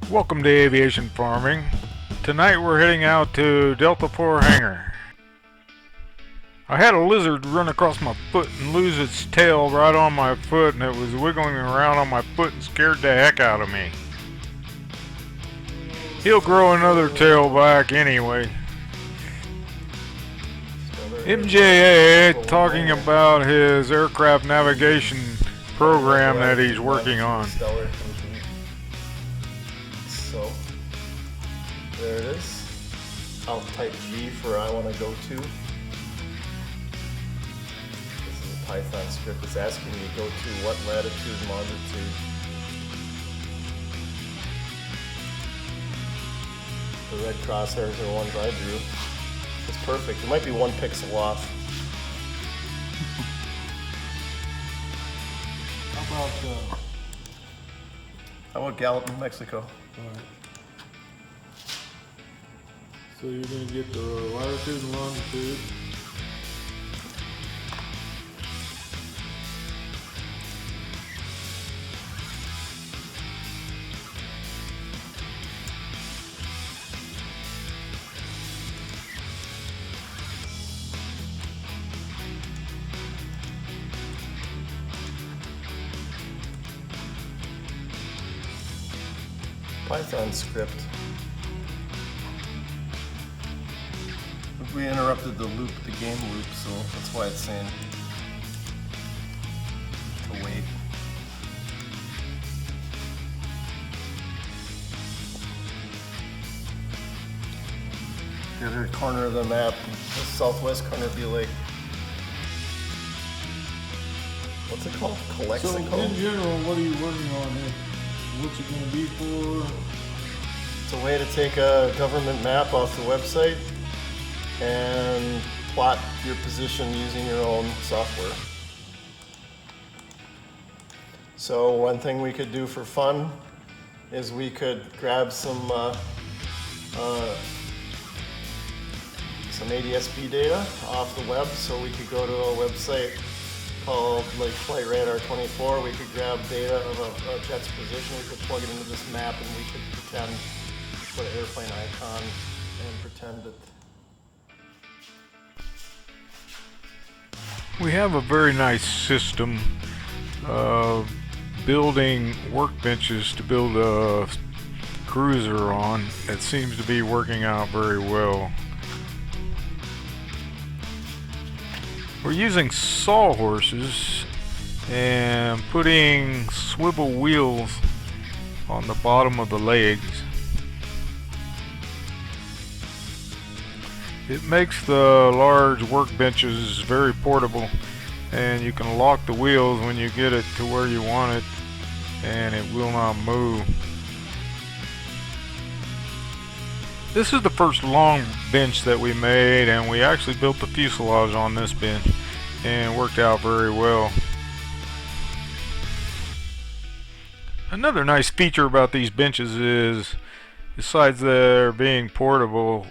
Welcome to Aviation Farming. Tonight we're heading out to Delta 4 Hangar. I had a lizard run across my foot and lose its tail right on my foot, and it was wiggling around on my foot and scared the heck out of me. He'll grow another tail back anyway. MJA talking about his aircraft navigation program that he's working on. So, there it is. I'll type G for I want to go to. This is a Python script. It's asking me to go to what latitude and longitude. The red crosshairs are the ones I drew. It's perfect. It might be 1 pixel off. How about Gallup, New Mexico? Alright. So you're going to get the latitude and longitude. Python script. We interrupted the loop, the game loop, so that's why it's saying to wait. The other corner of the map, the southwest corner, would be like, what's it called? So in general, what are you working on here? What's it going to be for? It's a way to take a government map off the website and plot your position using your own software. So one thing we could do for fun is we could grab some ADS-B data off the web. So we could go to a website called like Flight Radar 24. We could grab data of a jet's position. We could plug it into this map, and we could pretend, put an airplane icon, and pretend that. We have a very nice system of building workbenches to build a cruiser on. It seems to be working out very well. We're using sawhorses and putting swivel wheels on the bottom of the legs. It makes the large workbenches very portable, and you can lock the wheels when you get it to where you want it, and it will not move. This is the first long bench that we made, and we actually built the fuselage on this bench, and it worked out very well. Another nice feature about these benches is, besides their being portable,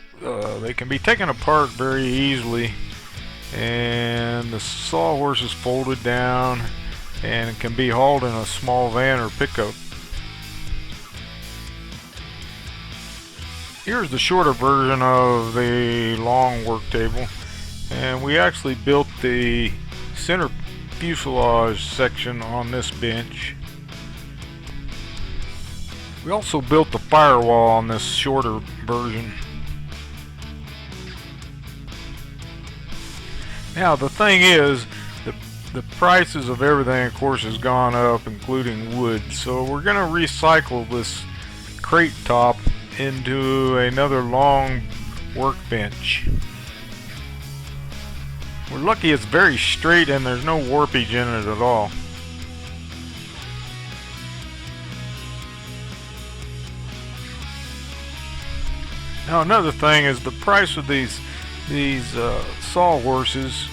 they can be taken apart very easily, and the sawhorse is folded down and it can be hauled in a small van or pickup. Here's the shorter version of the long work table, and we actually built the center fuselage section on this bench. We also built the firewall on this shorter version. Now the thing is, the prices of everything, of course, has gone up, including wood, so we're going to recycle this crate top into another long workbench. We're lucky it's very straight and there's no warpage in it at all. Now another thing is the price of these sawhorses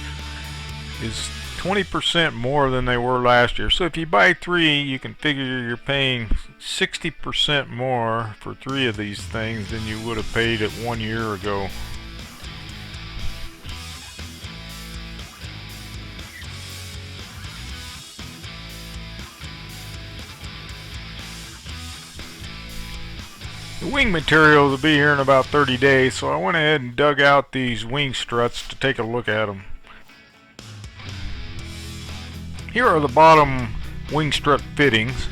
is 20% more than they were last year. So if you buy 3, you can figure you're paying 60% more for 3 of these things than you would have paid it 1 year ago. The wing materials will be here in about 30 days, so I went ahead and dug out these wing struts to take a look at them. Here are the bottom wing strut fittings.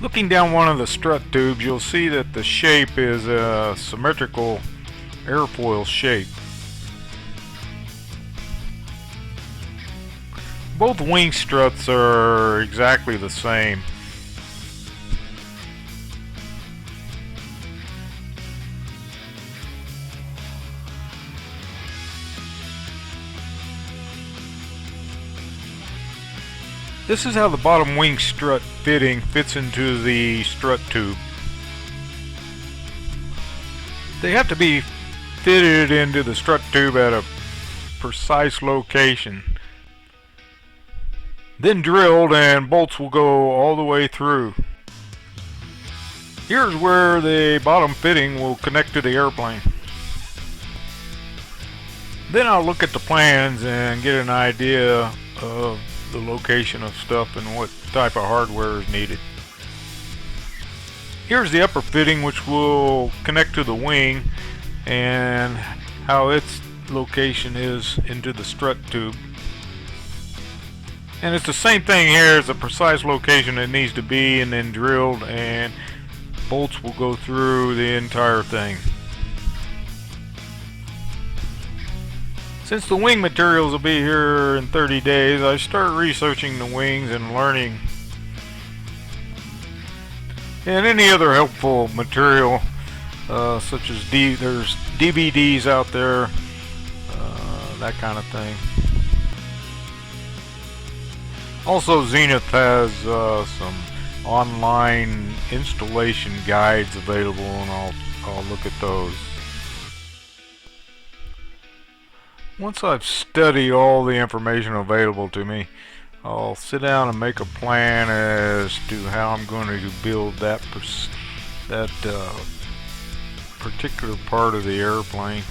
Looking down one of the strut tubes, you'll see that the shape is a symmetrical airfoil shape. Both wing struts are exactly the same. This is how the bottom wing strut fitting fits into the strut tube. They have to be fitted into the strut tube at a precise location, then drilled, and bolts will go all the way through. Here's where the bottom fitting will connect to the airplane. Then I'll look at the plans and get an idea of the location of stuff and what type of hardware is needed. Here's the upper fitting, which will connect to the wing, and how its location is into the strut tube. And it's the same thing here. It's a precise location it needs to be, and then drilled, and bolts will go through the entire thing. Since the wing materials will be here in 30 days, I start researching the wings and learning. And any other helpful material, such as there's DVDs out there, that kind of thing. Also, Zenith has some online installation guides available, and I'll look at those. Once I've studied all the information available to me, I'll sit down and make a plan as to how I'm going to build that particular part of the airplane.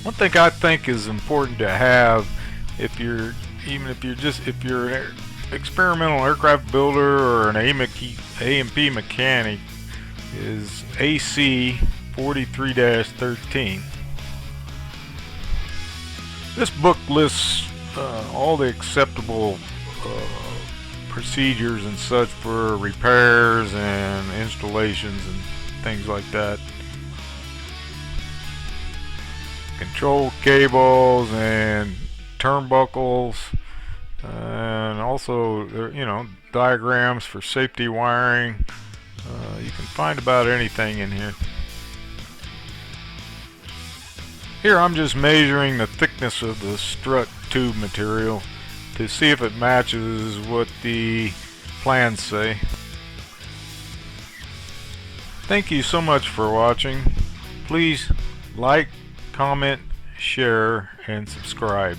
One thing I think is important to have, if you're an experimental aircraft builder or an A&P mechanic, is AC 43-13. This book lists all the acceptable procedures and such for repairs and installations and things like that. Control cables and turnbuckles, and also diagrams for safety wiring. You can find about anything in here. Here I'm just measuring the thickness of the strut tube material to see if it matches what the plans say. Thank you so much for watching. Please like, comment, share, and subscribe.